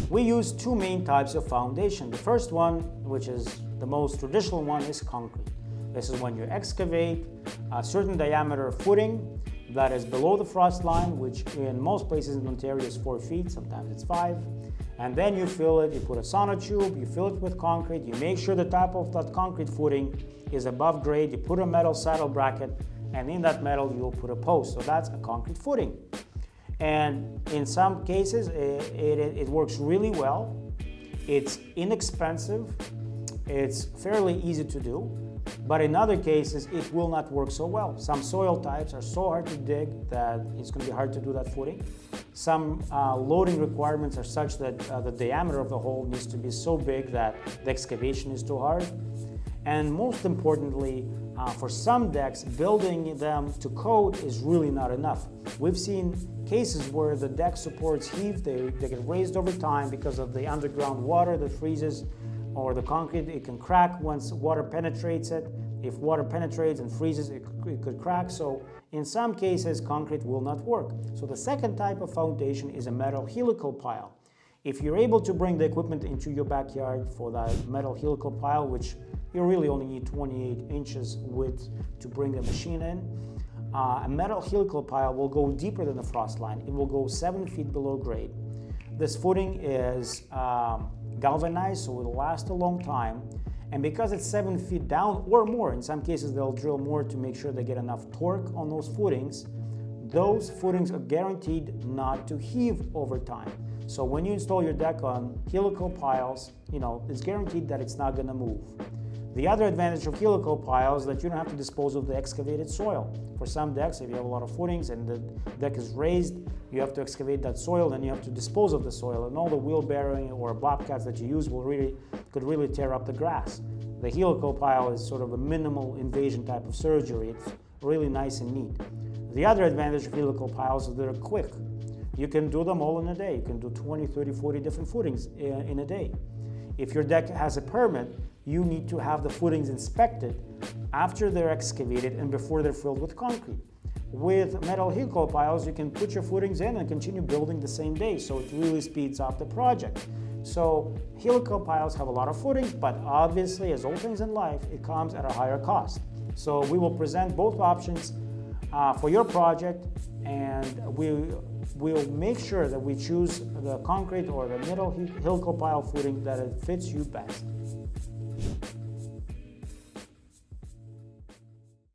We use two main types of foundation. The first one, which is the most traditional one, is concrete. This is when you excavate a certain diameter footing that is below the frost line, which in most places in Ontario is 4 feet, sometimes it's 5. And then you fill it, you put a sonotube, you fill it with concrete, you make sure the top of that concrete footing is above grade, you put a metal saddle bracket, and in that metal you'll put a post. So that's a concrete footing. And in some cases it works really well. It's inexpensive, it's fairly easy to do, but in other cases it will not work so well. Some soil types are so hard to dig that it's going to be hard to do that footing. Some loading requirements are such that the diameter of the hole needs to be so big that the excavation is too hard. And most importantly, for some decks, building them to code is really not enough. We've seen cases where the deck supports heave, they get raised over time because of the underground water that freezes, or the concrete, it can crack once water penetrates it. If water penetrates and freezes, it could crack. So in some cases, concrete will not work. So the second type of foundation is a metal helical pile. If you're able to bring the equipment into your backyard for that metal helical pile, which you really only need 28 inches width to bring the machine in, a metal helical pile will go deeper than the frost line. It will go 7 feet below grade. This footing is galvanized, so it'll last a long time. And because it's 7 feet down or more, in some cases they'll drill more to make sure they get enough torque on those footings are guaranteed not to heave over time. So when you install your deck on helical piles, it's guaranteed that it's not going to move. The other advantage of helical piles is that you don't have to dispose of the excavated soil. For some decks, if you have a lot of footings and the deck is raised, you have to excavate that soil, then you have to dispose of the soil, and all the wheelbarrowing or bobcats that you use could really tear up the grass. The helical pile is sort of a minimal invasion type of surgery. It's really nice and neat. The other advantage of helical piles is they're quick. You can do them all in a day. You can do 20, 30, 40 different footings in a day. If your deck has a permit, you need to have the footings inspected after they're excavated and before they're filled with concrete. With metal helical piles, you can put your footings in and continue building the same day, so it really speeds up the project. So helical piles have a lot of footings, but obviously, as all things in life, it comes at a higher cost. So we will present both options for your project, and we'll make sure that we choose the concrete or the metal helical pile footing that it fits you best.